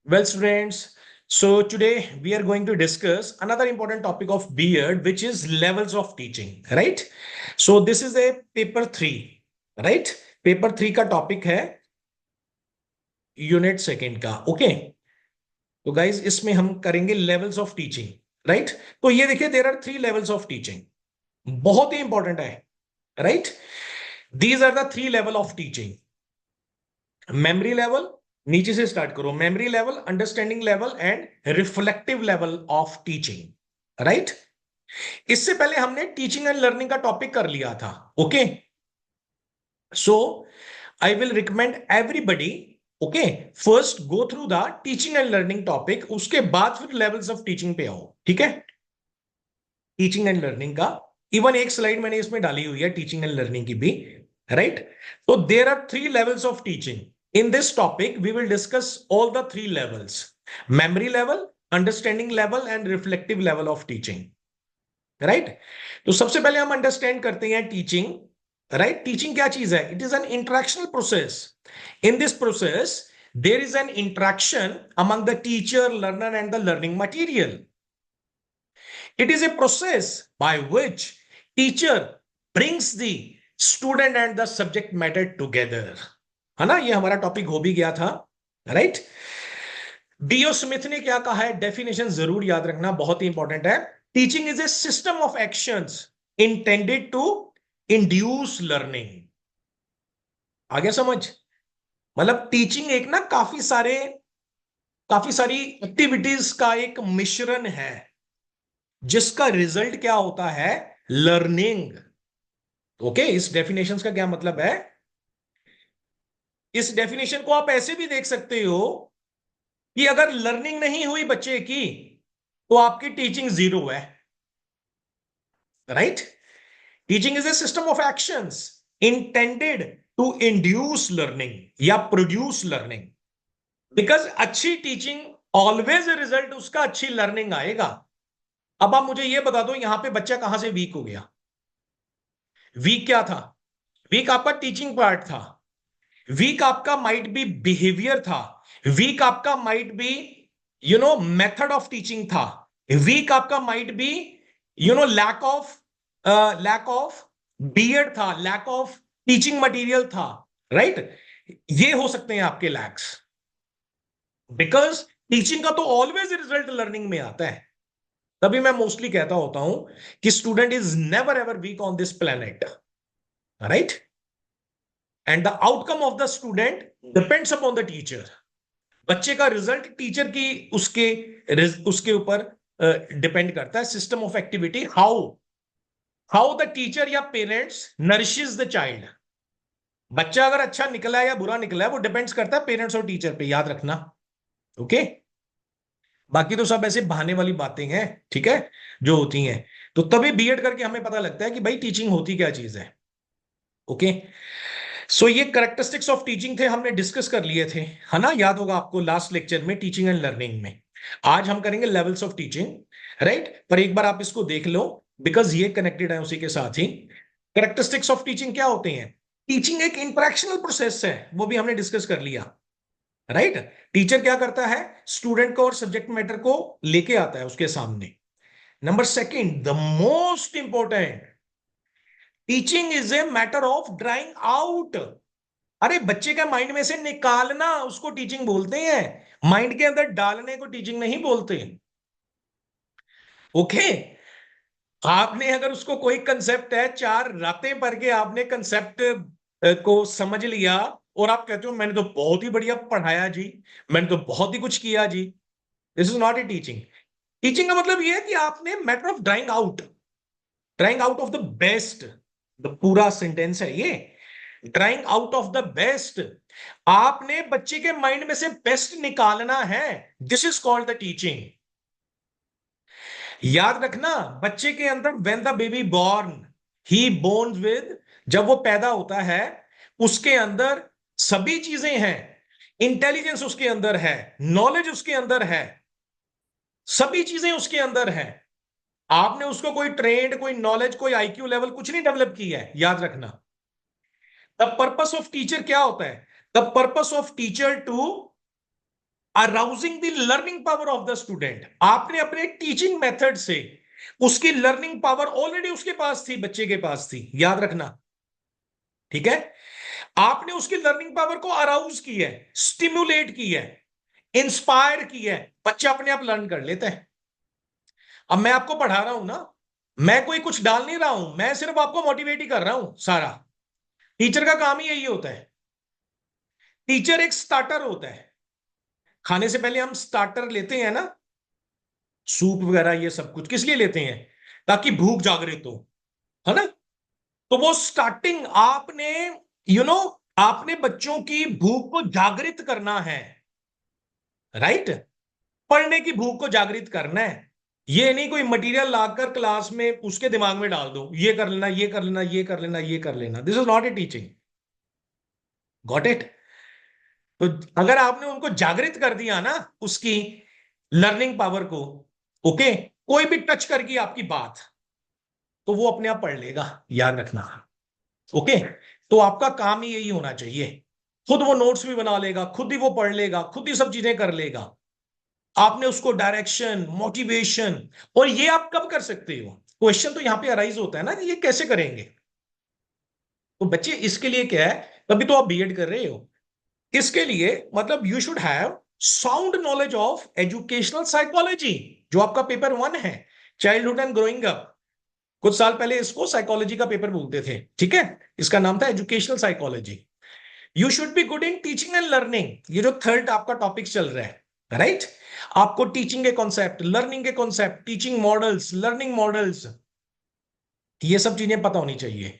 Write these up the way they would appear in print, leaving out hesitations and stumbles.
Well, students, so today we are going to discuss another important topic of B.Ed, which is levels of teaching, right? So this is a paper 3, right? Paper 3 का topic है unit second का, okay? तो guys इसमें हम करेंगे levels of teaching, right? तो ये देखिए, there are 3 levels of teaching, बहुत ही इंपॉर्टेंट है, right? These are the 3 level of teaching. Memory level, नीचे से स्टार्ट करो, memory level, understanding level and reflective level of teaching, right? इससे पहले हमने टीचिंग एंड लर्निंग का टॉपिक कर लिया था, okay? So I will recommend everybody, okay, first go through the teaching and learning topic, उसके बाद फिर लेवल्स ऑफ टीचिंग पे आओ, ठीक है? टीचिंग एंड लर्निंग का इवन एक स्लाइड मैंने इसमें डाली हुई है टीचिंग एंड लर्निंग की भी, राइट? तो there are 3 levels of teaching. In this topic, we will discuss all the 3 levels: memory level, understanding level, and reflective level of teaching. Right? तो सबसे पहले हम अंडरस्टैंड करते हैं टीचिंग, राइट? टीचिंग क्या चीज है? It is an interactional process. In this process there is an interaction among the teacher, learner, and the learning material. It is a process by which teacher brings the student and the subject matter together. है ना? ये हमारा topic हो भी गया था, right? Do Smith ने क्या कहा है? डेफिनेशन जरूर याद रखना, बहुत ही इंपॉर्टेंट है। Teaching is a system of actions intended to induce learning. आगे समझ? मतलब टीचिंग एक ना काफी सारी एक्टिविटीज का एक मिश्रण है, जिसका रिजल्ट क्या होता है? लर्निंग। ओके, इस डेफिनेशन का क्या मतलब है? इस डेफिनेशन को आप ऐसे भी देख सकते हो कि अगर लर्निंग नहीं हुई बच्चे की, तो आपकी टीचिंग जीरो है, right? Teaching is a system of actions intended to induce learning या प्रोड्यूस लर्निंग। बिकॉज अच्छी टीचिंग ऑलवेज रिजल्ट उसका अच्छी लर्निंग आएगा। अब आप मुझे यह बता दो, यहां पे बच्चा कहां से वीक हो गया? वीक क्या था? वीक आपका टीचिंग पार्ट था, वीक आपका माइट बी बिहेवियर था, वीक आपका might be method of teaching था, वीक आपका might be lack of BEd था, लैक ऑफ टीचिंग मटेरियल था, राइट? ये हो सकते हैं आपके लैक्स। बिकॉज टीचिंग का तो ऑलवेज रिजल्ट लर्निंग में आता है। तभी मैं मोस्टली कहता होता हूं कि student is never ever weak on this planet, right? And the outcome of the student depends upon the teacher. बच्चे का रिजल्ट टीचर की उसके ऊपर डिपेंड करता है। System of activity, how the teacher या पेरेंट्स नरिशेस द चाइल्ड। बच्चा अगर अच्छा निकला है या बुरा निकला है, वो डिपेंड्स करता है पेरेंट्स और टीचर पे, याद रखना, ओके? बाकी तो सब ऐसे बहाने वाली बातें हैं, ठीक है, जो होती हैं। तो तभी बीएड करके हमें पता लगता है कि भाई टीचिंग होती क्या चीज है, ओके? सो ये करेक्टरिस्टिक्स ऑफ टीचिंग थे, हमने डिस्कस कर लिए थे, है ना? याद होगा आपको लास्ट लेक्चर में टीचिंग एंड लर्निंग में। आज हम करेंगे लेवल्स ऑफ टीचिंग, राइट? पर एक बार आप इसको देख लो, बिकॉज ये कनेक्टेड है उसी के साथ ही। करेक्टरिस्टिक्स ऑफ टीचिंग क्या होते हैं? टीचिंग एक इंटरेक्शनल प्रोसेस है, वो भी हमने डिस्कस कर लिया, राइट? टीचर क्या करता है? स्टूडेंट को और सब्जेक्ट मैटर को लेके आता है उसके सामने। Number second, the most important, teaching is a matter of drawing out. अरे बच्चे के माइंड में से निकालना, उसको टीचिंग बोलते हैं। माइंड के अंदर डालने को टीचिंग नहीं बोलते, ओके? आपने अगर उसको कोई कंसेप्ट है, 4 रातें पढ़ के आपने कंसेप्ट को समझ लिया, और आप कहते हो मैंने तो बहुत ही बढ़िया पढ़ाया जी, मैंने तो बहुत ही कुछ किया जी, this is not a teaching. Teaching का मतलब यह है कि आपने matter of drawing out of the best. The पूरा सेंटेंस है ये, drawing out of the best. आपने बच्चे के माइंड में से बेस्ट निकालना है, this is called the teaching. याद रखना, बच्चे के अंदर when the baby born, he born with, जब वो पैदा होता है, उसके अंदर सभी चीजें हैं। इंटेलिजेंस उसके अंदर है, नॉलेज उसके अंदर है, सभी चीजें उसके अंदर है। आपने उसको कोई ट्रेंड, कोई नॉलेज, कोई आईक्यू लेवल कुछ नहीं डेवलप किया है, याद रखना। द पर्पस ऑफ टीचर क्या होता है? The purpose of teacher to arousing the learning power of the student. आपने अपने टीचिंग मेथड से उसकी लर्निंग पावर ऑलरेडी उसके पास थी, बच्चे के पास थी, याद रखना, ठीक है। आपने उसकी लर्निंग पावर को अराउज की है, स्टिमुलेट की है, इंस्पायर की है, बच्चा अपने आप लर्न कर लेता है। अब मैं आपको पढ़ा रहा हूं ना, मैं कोई कुछ डाल नहीं रहा हूं, मैं सिर्फ आपको मोटिवेट ही कर रहा हूं सारा। टीचर का काम ही यही होता है। टीचर एक स्टार्टर होता है। खाने से पहले हम स्टार्टर लेते हैं ना, सूप वगैरह ये सब कुछ किस लिए लेते हैं? ताकि भूख जागृत हो, है ना। तो वो स्टार्टिंग आपने, यू नो आपने बच्चों की भूख को जागृत करना है, राइट। पढ़ने की भूख को जागृत करना है। ये नहीं कोई मटेरियल लाकर क्लास में उसके दिमाग में डाल दो, ये कर लेना, ये कर लेना, ये कर लेना, ये कर लेना। This is not a teaching. Got it? तो अगर आपने उनको जागृत कर दिया ना, उसकी लर्निंग पावर को, ओके, कोई भी टच करके आपकी बात, तो वो अपने आप पढ़ लेगा, याद रखना। ओके, तो आपका काम ही यही होना चाहिए। खुद वो नोट्स भी बना लेगा, खुद ही वो पढ़ लेगा, खुद ही सब चीजें कर लेगा। आपने उसको डायरेक्शन, मोटिवेशन, और ये आप कब कर सकते हो? क्वेश्चन तो यहां पे अराइज होता है ना कि ये कैसे करेंगे। तो बच्चे इसके लिए क्या है, तभी तो आप बीएड कर रहे हो। इसके लिए मतलब you should have sound knowledge of educational psychology, जो आपका पेपर 1 है, चाइल्डहुड एंड ग्रोइंग अप। कुछ साल पहले इसको साइकोलॉजी का पेपर बोलते थे, ठीक है। इसका नाम था educational psychology. You should be good in teaching and learning, ये जो थर्ड आपका टॉपिक चल रहा है, राइट। आपको टीचिंग के कॉन्सेप्ट, लर्निंग के concept, teaching models, learning models, ये सब चीजें पता होनी चाहिए।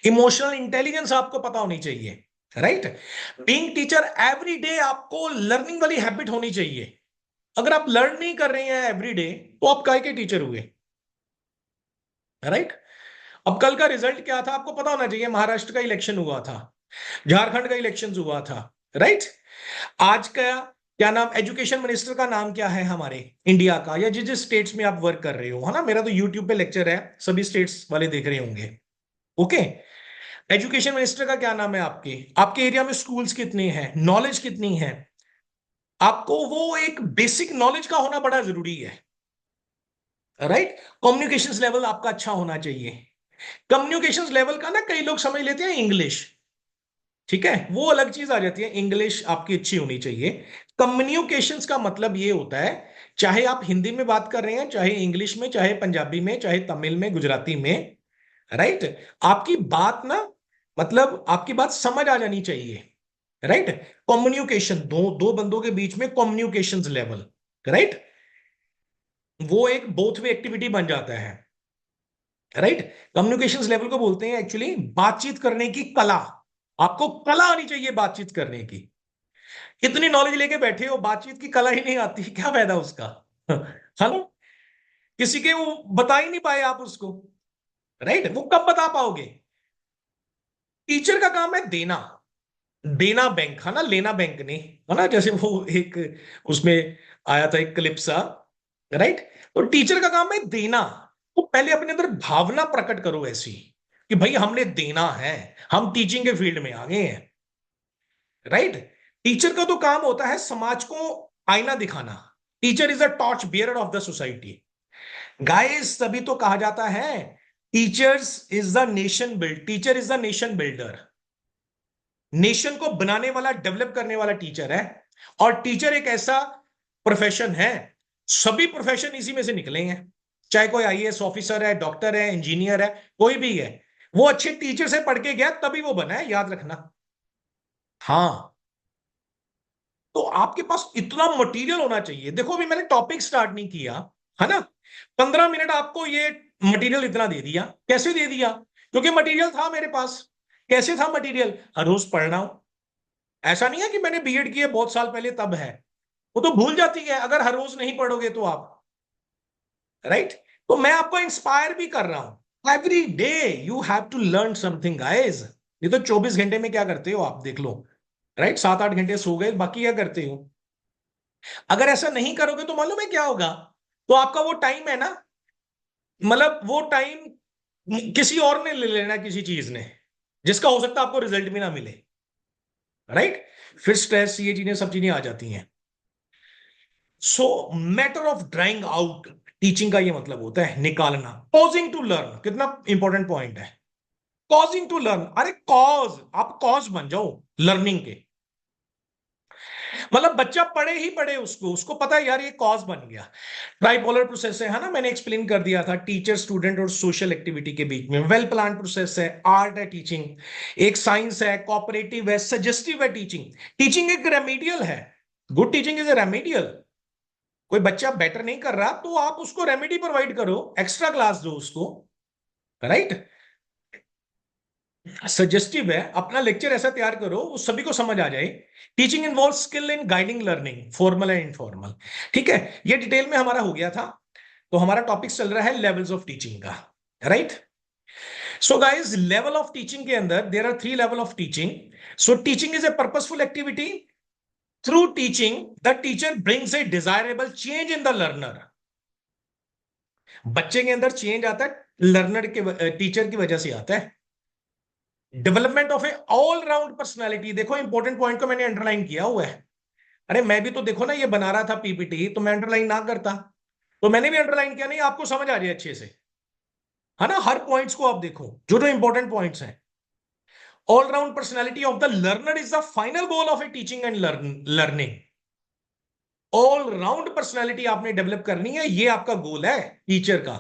इमोशनल इंटेलिजेंस आपको पता होनी चाहिए, right. Being teacher every day आपको लर्निंग वाली हैबिट होनी चाहिए। अगर आप लर्न नहीं कर रहे हैं एवरी डे, तो आप काय के टीचर हुए, राइट। अब कल का रिजल्ट क्या था आपको पता होना चाहिए। महाराष्ट्र का इलेक्शन हुआ था, झारखंड का इलेक्शन हुआ था, राइट। आज का क्या नाम, एजुकेशन मिनिस्टर का नाम क्या है हमारे इंडिया का, या जिस जिस स्टेट्स में आप वर्क कर रहे हो, है ना। मेरा तो यूट्यूब पे लेक्चर है, सभी स्टेट्स वाले देख रहे होंगे, ओके। एजुकेशन मिनिस्टर का क्या नाम है आपके आपके एरिया में, स्कूल्स कितने हैं, नॉलेज कितनी है। आपको वो एक बेसिक नॉलेज का होना बड़ा जरूरी है, राइट। कम्युनिकेशन लेवल आपका अच्छा होना चाहिए। कम्युनिकेशन लेवल का ना कई लोग समझ लेते हैं इंग्लिश, ठीक है, वो अलग चीज आ जाती है। इंग्लिश आपकी अच्छी होनी चाहिए। कम्युनिकेशंस का मतलब ये होता है, चाहे आप हिंदी में बात कर रहे हैं, चाहे इंग्लिश में, चाहे पंजाबी में, चाहे तमिल में, गुजराती में, राइट। आपकी बात ना, मतलब आपकी बात समझ आ जानी चाहिए, राइट। कम्युनिकेशन, दो दो बंदों के बीच में कम्युनिकेशन लेवल, राइट, वो एक बोथ वे एक्टिविटी बन जाता है, राइट। कम्युनिकेशन लेवल को बोलते हैं एक्चुअली बातचीत करने की कला। आपको कला आनी चाहिए बातचीत करने की। इतनी नॉलेज लेके बैठे हो, बातचीत की कला ही नहीं आती, क्या फायदा उसका? है ना। किसी के वो बता ही नहीं पाए आप उसको, राइट। वो कब बता पाओगे? टीचर का काम है देना। देना बैंक, है ना, लेना बैंक नहीं, है ना। जैसे वो एक उसमें आया था एक क्लिप सा, राइट। तो टीचर का काम है देना। तो पहले अपने अंदर भावना प्रकट करो ऐसी कि भाई हमने देना है, हम टीचिंग के फील्ड में आ गए हैं, राइट। टीचर का तो काम होता है समाज को आईना दिखाना। Teacher is a torch bearer of the society. Guys, तभी तो कहा जाता है teachers is the nation build, teacher is the nation builder. Nation को बनाने वाला, डेवलप करने वाला टीचर है। और टीचर एक ऐसा प्रोफेशन है, सभी प्रोफेशन इसी में से निकले हैं। चाहे कोई आईएएस ऑफिसर है, डॉक्टर है, इंजीनियर है, कोई भी है, वो अच्छे टीचर से पढ़ के गया तभी वो बना है, याद रखना। हाँ, तो आपके पास इतना मटेरियल होना चाहिए। देखो अभी मैंने टॉपिक स्टार्ट नहीं किया, है ना। 15 मिनट आपको ये मटेरियल इतना दे दिया। कैसे दे दिया? क्योंकि मटेरियल था मेरे पास। कैसे था मटेरियल? हर रोज पढ़ना हो। ऐसा नहीं है कि मैंने बीएड किए बहुत साल पहले तब है, वो तो भूल जाती है अगर हर रोज नहीं पढ़ोगे तो आप, राइट। तो मैं आपको इंस्पायर भी कर रहा हूं, every day you have to learn something guys. ये तो 24 घंटे में क्या करते हो आप देख लो, राइट। 7-8 घंटे सो गए, बाकी क्या करते हो? अगर ऐसा नहीं करोगे तो मालूम है क्या होगा? तो आपका वो टाइम है ना, मतलब वो टाइम किसी और ने ले लेना, किसी चीज ने, जिसका हो सकता है आपको रिजल्ट भी ना मिले, राइट। फिर स्ट्रेस, ये चीजें, सब चीजें आ जाती हैं। सो matter of drawing out, teaching का ये मतलब होता है निकालना। कॉजिंग टू लर्न, कितना इंपॉर्टेंट पॉइंट है। कॉजिंग टू लर्न, अरे कॉज, आप कॉज बन जाओ लर्निंग के। मतलब बच्चा पढ़े ही पढ़े, उसको उसको पता है यार ये कॉज बन गया। ट्राइपोलर प्रोसेस है ना, मैंने एक्सप्लेन कर दिया था, टीचर स्टूडेंट और सोशल एक्टिविटी के बीच में। वेल प्लान प्रोसेस है, आर्ट है टीचिंग, एक साइंस है, कोऑपरेटिव है, सजेस्टिव है टीचिंग। टीचिंग एक रेमेडियल है, good teaching is A remedial. कोई बच्चा बेटर नहीं कर रहा तो आप उसको रेमेडी प्रोवाइड करो, एक्स्ट्रा क्लास दो उसको, राइट। सजेस्टिव है, अपना लेक्चर ऐसा तैयार करो वो सभी को समझ आ जाए। Teaching involve skill in guiding learning, formal and informal. ठीक है, ये डिटेल में हमारा हो गया था। तो हमारा टॉपिक चल रहा है लेवल्स ऑफ टीचिंग का, right. So guys, level of teaching के अंदर there are three level of teaching. So teaching is a purposeful activity. Through teaching the teacher brings a desirable change in the learner. बच्चे के अंदर change आता है learner के, teacher की वजह से आता है। Development of A all round personality, देखो इंपॉर्टेंट पॉइंट को मैंने अंडरलाइन किया हुआ है। अरे मैं भी तो देखो ना, ये बना रहा था पीपीटी तो मैं अंडरलाइन ना करता, तो मैंने भी अंडरलाइन किया, नहीं आपको समझ आ जाए अच्छे से, है ना। हर पॉइंट्स को आप देखो, जो जो इंपॉर्टेंट पॉइंट्स हैं। All round personality of the learner is the final goal of a teaching and learning. All round personality आपने डेवलप करनी है, ये आपका गोल है टीचर का।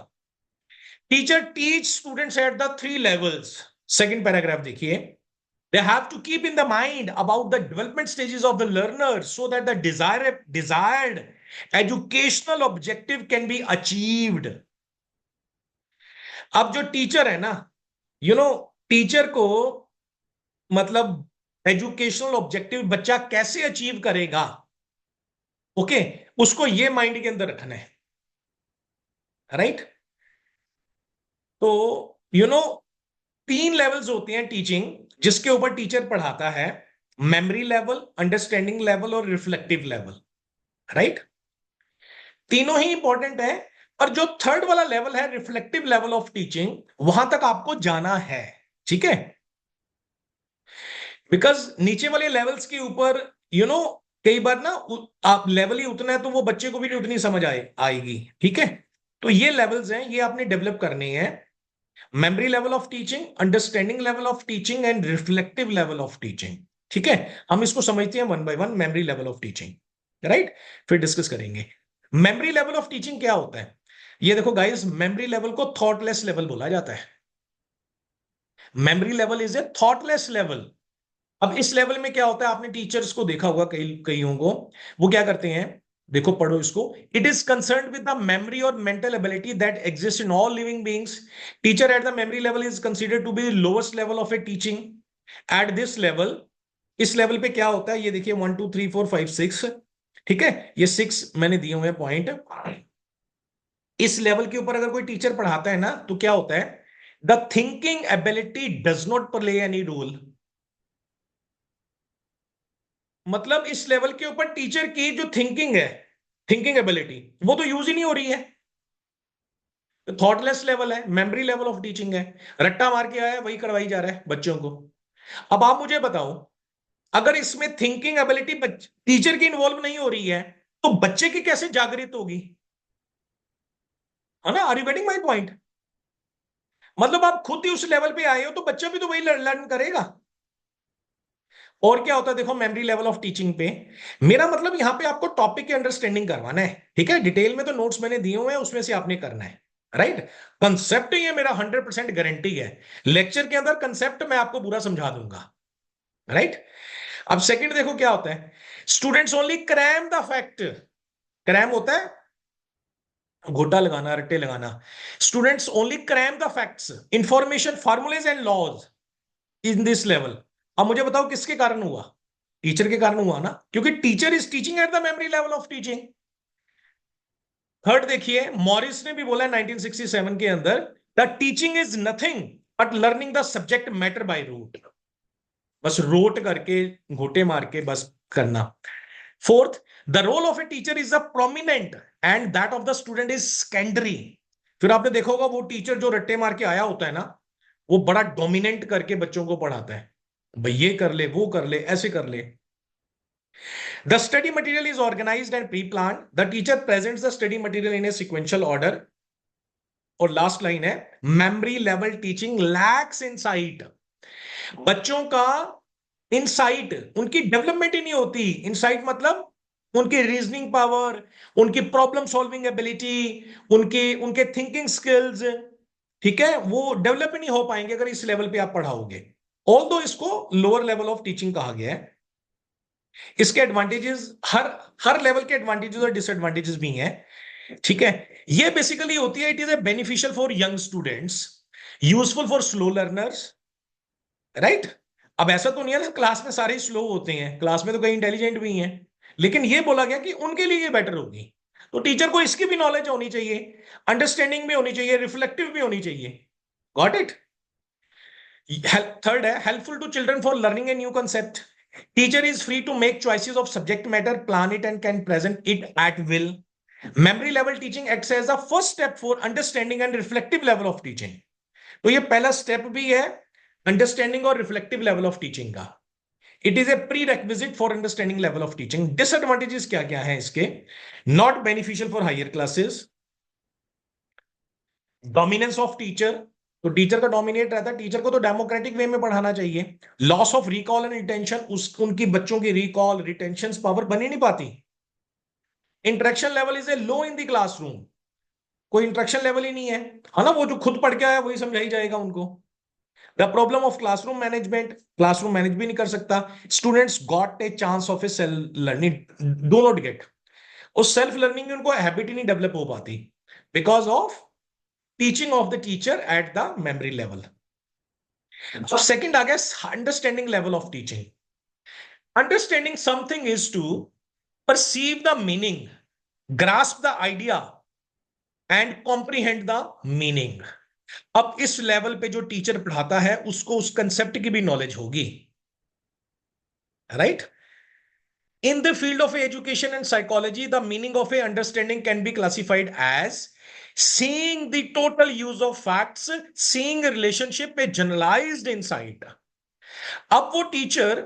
Teacher teach students at the three levels. Second paragraph देखिए। They have to keep in the mind about the development stages of the learner so that the desired educational objective can be achieved. अब जो teacher है ना, teacher को मतलब educational objective बच्चा कैसे achieve करेगा, ओके, उसको ये माइंड के अंदर रखना है, राइट। तो यू नो तीन लेवल्स होते हैं टीचिंग जिसके ऊपर टीचर पढ़ाता है। मेमोरी लेवल, अंडरस्टैंडिंग लेवल और रिफ्लेक्टिव लेवल, राइट। तीनों ही इंपॉर्टेंट है। और जो थर्ड वाला लेवल है रिफ्लेक्टिव लेवल ऑफ टीचिंग, वहां तक आपको जाना है, ठीक है। बिकॉज नीचे वाले लेवल्स के ऊपर कई बार ना आप लेवल ही उतना है तो वो बच्चे को भी नहीं उतनी समझ आएगी, ठीक है। तो ये लेवल्स हैं, ये आपने डेवलप करने हैं। Memory level of teaching, understanding level of teaching and reflective level of teaching, ठीक है। हम इसको समझते हैं one by one, memory level of teaching, right. फिर डिस्कस करेंगे मेमोरी लेवल ऑफ टीचिंग क्या होता है। ये देखो गाइस, मेमोरी लेवल को थॉटलेस लेवल बोला जाता है। Memory level is A thoughtless level. अब इस लेवल में क्या होता है, आपने टीचर्स को देखा होगा, कईयों को, वो क्या करते हैं, देखो पढ़ो इसको। It is concern with the memory और mental ability that exist in all living beings. Teacher at the memory level is considered to be lowest level of a teaching. At this level, इस level पे क्या होता है, ये देखिए 1 2 3 4 5 6, ठीक है, ये 6 मैंने दिए हुए पॉइंट। इस लेवल के ऊपर अगर कोई टीचर पढ़ाता है ना, तो क्या होता है, the thinking ability does not play any role. मतलब इस लेवल के ऊपर टीचर की जो थिंकिंग है, थिंकिंग एबिलिटी, वो तो यूज ही नहीं हो रही है। थॉटलेस लेवल है, मेमोरी लेवल ऑफ टीचिंग है, रट्टा मार के आया वही करवाई जा रहा है बच्चों को। अब आप मुझे बताओ, अगर इसमें थिंकिंग एबिलिटी टीचर की इन्वॉल्व नहीं हो रही है, तो बच्चे की कैसे जागृत होगी, है ना। Are you getting my point. मतलब आप खुद ही उस लेवल पे आए हो तो बच्चा भी तो वही लर्न करेगा। और क्या होता है, देखो मेमोरी लेवल ऑफ टीचिंग पे, मेरा मतलब यहां पे आपको टॉपिक की अंडरस्टैंडिंग करवाना है, ठीक है। डिटेल में तो नोट्स मैंने दिए हुए हैं, उसमें से आपने करना है, राइट। कंसेप्ट ये मेरा 100% गारंटी है, लेक्चर के अंदर कंसेप्ट मैं आपको पूरा समझा दूंगा, राइट। अब सेकंड देखो क्या होता है, students only cram the fact. Cram होता है घोटा लगाना, रट्टे लगाना। Students only cram the facts, information, formulae and laws in this level. अब मुझे बताओ किसके कारण हुआ, टीचर के कारण हुआ ना, क्योंकि teacher is teaching at the memory level of teaching. Third देखिए, मॉरिस ने भी बोला 1967 के अंदर, the teaching is nothing but learning the subject matter by rote. बस रोट करके, घोटे मार के बस करना। Fourth, the role of a teacher is a prominent and that of the student is secondary. फिर आपने देखा होगा वो टीचर जो रट्टे मार के आया होता है ना, वो बड़ा डोमिनेंट करके बच्चों को पढ़ाता है, भाई ये कर ले, वो कर ले, ऐसे कर ले। The study material is organized and pre-planned. The teacher presents the study material in a sequential order. और लास्ट लाइन है, memory level teaching lakhs insight. बच्चों का इनसाइट, उनकी डेवलपमेंट ही नहीं होती. इनसाइट मतलब उनकी रीजनिंग पावर, उनकी प्रॉब्लम सॉल्विंग एबिलिटी, उनके उनके थिंकिंग स्किल्स, ठीक है, वो डेवलप ही नहीं हो पाएंगे अगर इस लेवल पे आप पढ़ाओगे. ऑल्दो इसको लोअर लेवल ऑफ टीचिंग कहा गया है. इसके एडवांटेजेस, हर हर लेवल के एडवांटेजेस और डिसएडवांटेजेस भी हैं. ठीक है, ये बेसिकली होती है, it is A beneficial for young students, useful for slow learners, right. अब ऐसा तो नहीं है ना क्लास में सारे स्लो होते हैं, क्लास में तो कई इंटेलिजेंट भी हैं, लेकिन ये बोला गया कि उनके लिए ये बेटर होगी. तो टीचर को इसकी भी नॉलेज होनी चाहिए, अंडरस्टैंडिंग भी होनी चाहिए, रिफ्लेक्टिव भी होनी चाहिए. Got it. थर्ड है helpful to children for learning a new concept. Teacher is free to make choices of subject matter, plan it, and can present it at will. Memory level teaching acts as a first step for understanding and reflective level of teaching. तो ये पहला step भी है understanding और reflective level of teaching का. It is a prerequisite for understanding level of teaching. Disadvantages क्या क्या है इसके? Not beneficial for higher classes, dominance of teacher, तो टीचर का डोमिनेट रहता है, टीचर को तो डेमोक्रेटिक वे में पढ़ाना चाहिए. Loss of recall and retention, उनकी बच्चों की रिकॉल रिटेंशन पावर बनी नहीं पाती. Interaction level is A low in the classroom, कोई इंटरेक्शन लेवल ही नहीं है ना, वो जो खुद पढ़ के आया वही समझाई जाएगा उनको. The problem of classroom management, classroom manage भी नहीं कर सकता. Students got a chance of a self learning, do not get, उस सेल्फ लर्निंग की उनको हैबिट ही नहीं डेवलप हो पाती because of teaching of the teacher at the memory level. So second आ गया understanding level of teaching. Understanding something is to perceive the meaning, grasp the idea and comprehend the meaning. अब इस level पे जो teacher पढ़ाता है उसको उस कंसेप्ट की भी नॉलेज होगी, right. In the field of education and psychology, the meaning of a understanding can be classified as seeing the total use of facts, seeing a relationship, a generalized insight. अब वो teacher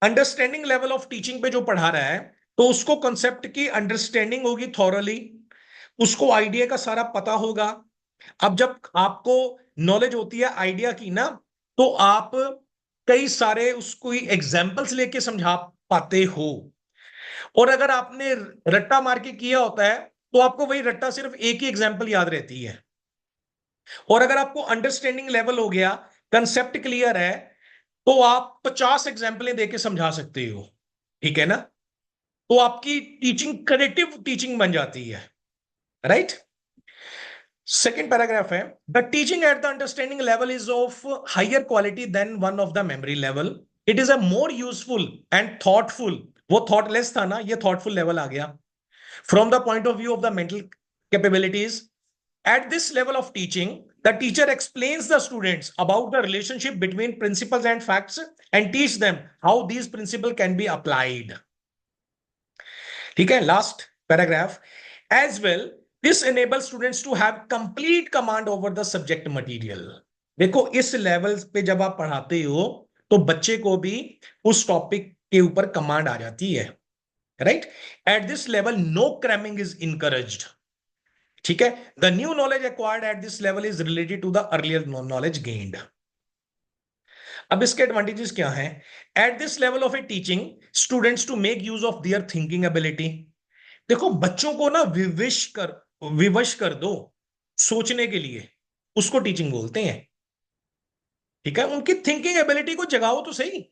understanding level of teaching पे जो पढ़ा रहा है तो उसको concept की अंडरस्टैंडिंग होगी थॉरली, उसको आइडिया का सारा पता होगा. अब जब आपको नॉलेज होती है आइडिया की ना, तो आप कई सारे उसको एग्जाम्पल्स लेके समझा पाते हो. और अगर आपने रट्टा मार के किया होता है तो आपको वही रट्टा सिर्फ एक ही एग्जाम्पल याद रहती है. और अगर आपको अंडरस्टैंडिंग लेवल हो गया, कंसेप्ट क्लियर है, तो आप 50 एग्जाम्पलें देके समझा सकते हो. ठीक है ना, तो आपकी टीचिंग क्रिएटिव टीचिंग बन जाती है, राइट. सेकेंड पैराग्राफ है, the teaching at the understanding level is of higher quality than one of the memory level. It is a more useful and thoughtful. वो थॉटलेस था ना, ये थॉटफुल लेवल आ गया. From the point of view of the mental capabilities, at this level of teaching, the teacher explains the students about the relationship between principles and facts and teach them how these principles can be applied. ठीक है, last paragraph. As well, this enables students to have complete command over the subject material. देखो इस level पे जब आप पढ़ाते हो तो बच्चे को भी उस टॉपिक के ऊपर कमांड आ जाती है, right. At this level no cramming is encouraged. ठीक है, the new knowledge acquired at this level is related to the earlier knowledge gained. अब इसके एडवांटेजेस क्या हैं? At this level of a teaching students to make use of their thinking ability. देखो बच्चों को ना विवश कर दो सोचने के लिए, उसको टीचिंग बोलते हैं. ठीक है, उनकी थिंकिंग एबिलिटी को जगाओ तो सही.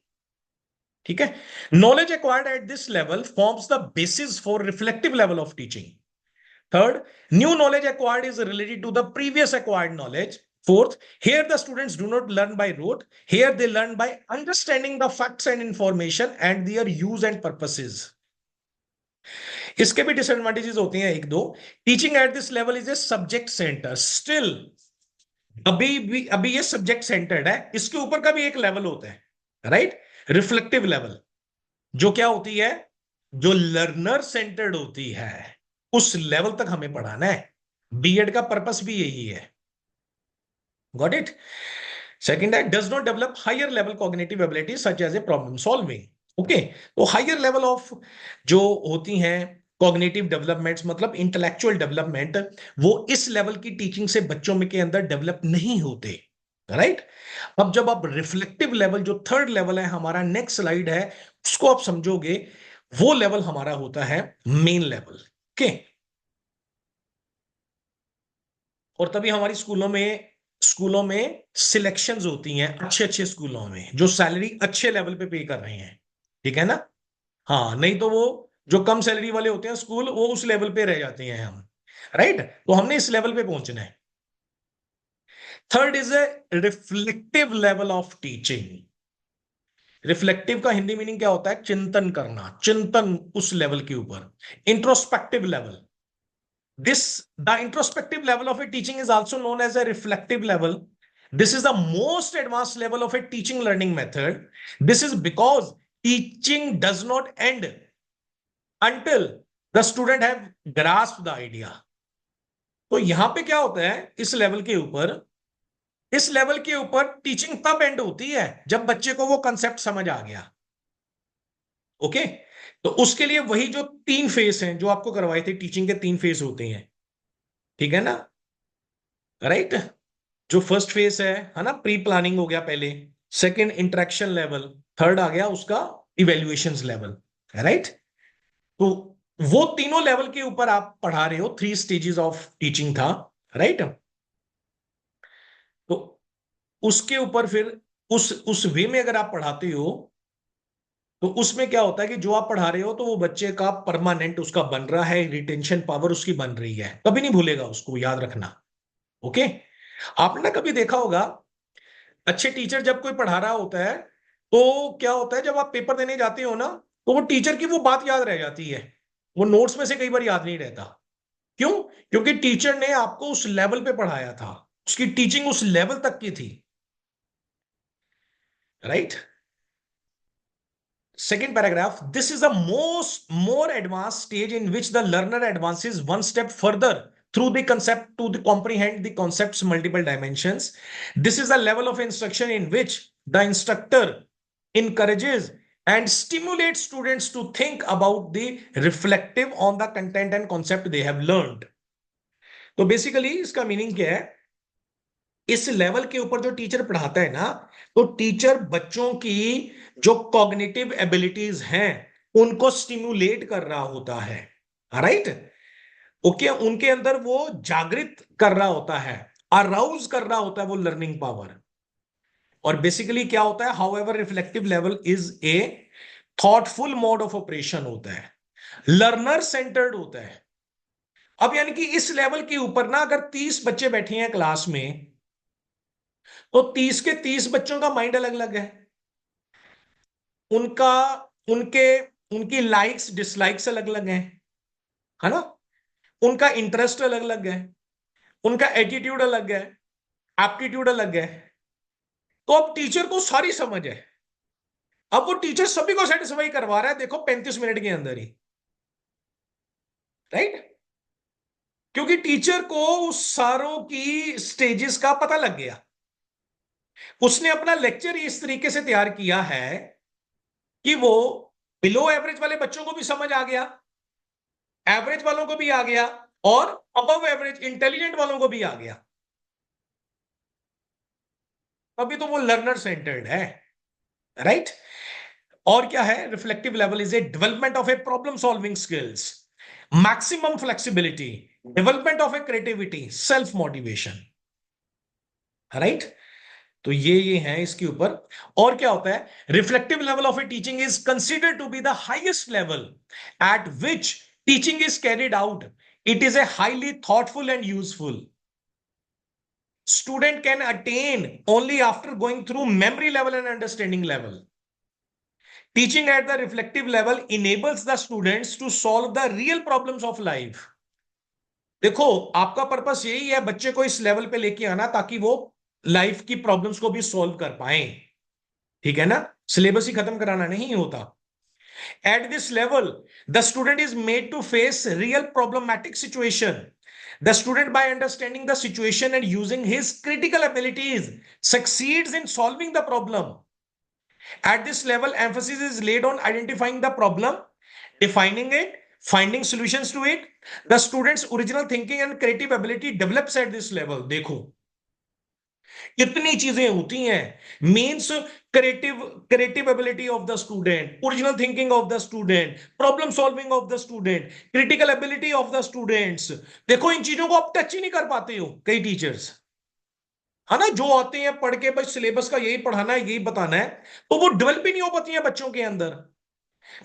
ठीक है, knowledge acquired at this level forms the basis for reflective level of teaching. Third, new knowledge acquired is related to the previous acquired knowledge. Fourth, here the students do not learn by rote. Here they learn by understanding the facts and information and their use and purposes. इसके भी disadvantages होती हैं एक दो. Teaching at this level is a subject centre. Still अभी ये subject centred है, इसके ऊपर का भी एक लेवल होता है, राइट, रिफ्लेक्टिव लेवल, जो क्या होती है, जो लर्नर सेंटर्ड होती है. उस लेवल तक हमें पढ़ाना है. बीएड का पर्पस भी यही है. Got it. सेकंड है, does not develop higher level cognitive ability such as a problem solving. Okay. तो हायर लेवल ऑफ जो होती हैं कॉग्निटिव डेवलपमेंट्स, मतलब इंटेलेक्चुअल डेवलपमेंट, वो इस लेवल की टीचिंग से बच्चों में के अंदर डेवलप नहीं होते। राइट। अब जब आप रिफ्लेक्टिव लेवल, जो थर्ड लेवल है हमारा, नेक्स्ट स्लाइड है, उसको आप समझोगे, वो लेवल हमारा होता है मेन लेवल। ओके। और तभी हमारी स्कूलों में सिलेक्शंस होती हैं, अच्छे अच्छे स्कूलों में जो सैलरी अच्छे लेवल पे कर रहे हैं। ठीक है ना। हाँ, नहीं तो वो जो कम सैलरी वाले होते हैं स्कूल, वो उस लेवल पे रह जाते हैं हम। राइट। तो हमने इस लेवल पे पहुंचना है। Third is a reflective level of teaching. Reflective का हिंदी मीनिंग क्या होता है? चिंतन करना, चिंतन उस लेवल के ऊपर, introspective level. This, the introspective level of a teaching is also known as a reflective level. This is the most advanced level of a teaching learning method. This is because teaching does not end until the student have grasped the idea. तो यहां पे क्या होता है इस level के ऊपर teaching तब एंड होती है जब बच्चे को वो कंसेप्ट समझ आ गया। ओके। तो उसके लिए वही जो 3 फेज हैं जो आपको करवाए थे, टीचिंग के 3 फेज होते हैं। ठीक है ना। राइट। जो फर्स्ट फेज है ना, प्री प्लानिंग हो गया पहले, सेकंड इंटरेक्शन लेवल, थर्ड आ गया उसका इवेल्युएशंस लेवल। राइट। तो वो तीनों लेवल के ऊपर आप पढ़ा रहे हो, 3 स्टेजेस ऑफ टीचिंग था। राइट। तो उसके ऊपर फिर उस वे में अगर आप पढ़ाते हो, तो उसमें क्या होता है कि जो आप पढ़ा रहे हो तो वो बच्चे का परमानेंट उसका बन रहा है, रिटेंशन पावर उसकी बन रही है, कभी नहीं भूलेगा उसको, याद रखना। ओके। आपने ना कभी देखा होगा, अच्छे टीचर जब कोई पढ़ा रहा होता है, तो क्या होता है, जब आप पेपर देने जाते हो ना, तो वो टीचर की वो बात याद रह जाती है, वो नोट्स में से कई बार याद नहीं रहता। क्यों? क्योंकि टीचर ने आपको उस लेवल पे पढ़ाया था, उसकी टीचिंग उस लेवल तक की थी। Right. Second paragraph, this is the more advanced stage in which the learner advances one step further through the concept to comprehend the concept's multiple dimensions. This is the level of instruction in which the instructor encourages and stimulates students to think about the reflective on the content and concept they have learned. तो basically इसका meaning क्या है? इस level के ऊपर जो teacher पढ़ाता है ना, तो टीचर बच्चों की जो कॉग्निटिव एबिलिटीज हैं उनको स्टिमुलेट कर रहा होता है। राइट। ओके। उनके अंदर वो जागृत कर रहा होता है, अराउज कर रहा होता है वो लर्निंग पावर। और बेसिकली क्या होता है, how ever reflective level is A thoughtful mode of operation होता है, लर्नर सेंटर्ड होता है। अब यानी कि इस लेवल के ऊपर ना, अगर 30 बच्चे बैठे हैं क्लास में, तो 30 के 30 बच्चों का माइंड अलग अलग है, उनका उनके उनकी लाइक्स डिसलाइक्स अलग अलग हैं, है ना, उनका इंटरेस्ट अलग अलग है, उनका एटीट्यूड अलग है, एप्टीट्यूड अलग है। तो अब टीचर को सारी समझ है, अब वो टीचर सभी को सेटिस्फाई करवा रहा है, देखो 35 मिनट के अंदर ही। राइट। क्योंकि टीचर को उस सारों की स्टेजेस का पता लग गया, उसने अपना लेक्चर इस तरीके से तैयार किया है कि वो बिलो एवरेज वाले बच्चों को भी समझ आ गया, एवरेज वालों को भी आ गया, और अबव एवरेज इंटेलिजेंट वालों को भी आ गया। अभी तो वो लर्नर सेंटर्ड है। राइट। और क्या है, reflective level is a development of a problem solving skills, maximum flexibility, development of a creativity, self motivation. Right. तो ये है इसके ऊपर। और क्या होता है, reflective level of a teaching is considered to be the highest level at which teaching is carried out. It is a highly thoughtful and useful, student can attain only after going through memory level and understanding level. Teaching at the reflective level enables the students to solve the real problems of life. देखो, आपका purpose यही है बच्चे को इस level पे लेके आना, ताकि वो लाइफ की प्रॉब्लम्स को भी सॉल्व कर पाए। ठीक है ना, सिलेबस ही खत्म कराना नहीं होता। At this level, the student is made to face real problematic situation. The student, by understanding the situation and using his critical abilities, succeeds in solving the problem. At this level, emphasis is laid on identifying the problem, defining it, finding solutions to it. The student's original thinking and creative ability develops at this level. देखो कितनी चीजें होती हैं, means creative ability of the student, original thinking of the student, problem solving of the student, critical ability of the students. देखो इन चीजों को आप touch ही नहीं कर पाते हो कई टीचर्स, है ना, जो आते हैं पढ़ के बस सिलेबस का यही पढ़ाना है यही बताना है, तो वो डेवलप ही नहीं हो पाती है बच्चों के अंदर।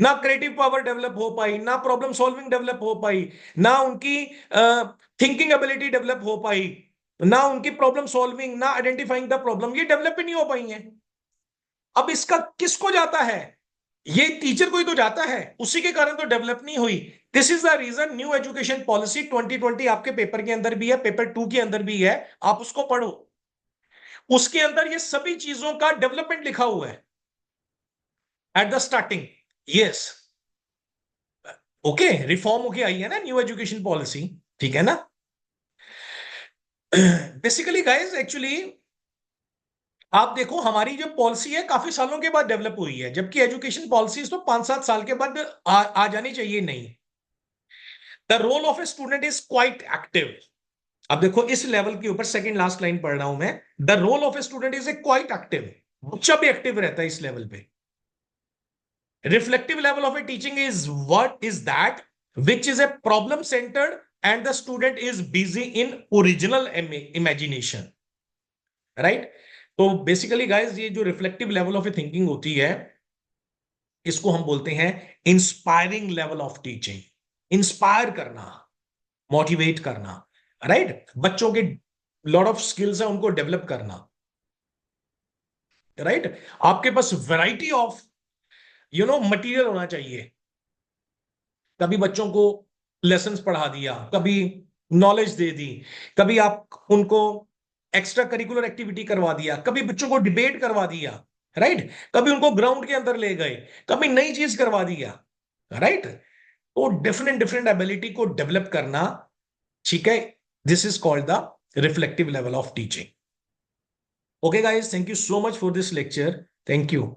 ना क्रिएटिव पावर डेवलप हो पाई, ना प्रॉब्लम सॉल्विंग डेवलप हो पाई, ना उनकी थिंकिंग एबिलिटी डेवलप हो पाई, ना उनकी प्रॉब्लम सॉल्विंग, ना आइडेंटिफाइंग द प्रॉब्लम, ये डेवलप ही नहीं हो पाई है। अब इसका किसको जाता है? ये टीचर को ही तो जाता है, उसी के कारण तो डेवलप नहीं हुई। This is the reason new education policy 2020 आपके पेपर के अंदर भी है, पेपर 2 के अंदर भी है, आप उसको पढ़ो, उसके अंदर ये सभी चीजों का डेवलपमेंट लिखा हुआ है at the starting. Yes, okay, reform होके आई है ना न्यू एजुकेशन पॉलिसी, ठीक है ना। बेसिकली गाइस, एक्चुअली आप देखो हमारी जो पॉलिसी है काफी सालों के बाद डेवलप हुई है, जबकि एजुकेशन पॉलिसीज तो 5-7 साल के बाद आ जानी चाहिए। नहीं, the role of a student is quite active. अब देखो इस लेवल के ऊपर सेकंड लास्ट लाइन पढ़ रहा हूं मैं, the role of a student is a quite active. बच्चा भी एक्टिव रहता है इस लेवल पे। Reflective level of a teaching is what is that which is a problem centred and the student is busy in original imagination, right. तो basically guys, ये जो reflective level of a thinking होती है, इसको हम बोलते हैं inspiring level of teaching. Inspire करना, मोटिवेट करना, राइट। बच्चों के लॉट ऑफ स्किल्स है उनको डेवलप करना, राइट। आपके पास वैरायटी ऑफ मटेरियल होना चाहिए। कभी बच्चों को लेसन्स पढ़ा दिया, कभी नॉलेज दे दी, कभी आप उनको एक्स्ट्रा करिकुलर एक्टिविटी करवा दिया, कभी बच्चों को डिबेट करवा दिया, राइट, कभी उनको ग्राउंड के अंदर ले गए, कभी नई चीज करवा दिया, राइट। तो डिफरेंट डिफरेंट एबिलिटी को डेवलप करना, ठीक है, this is called the reflective level of teaching. Okay guys, thank you so much for this lecture, thank you.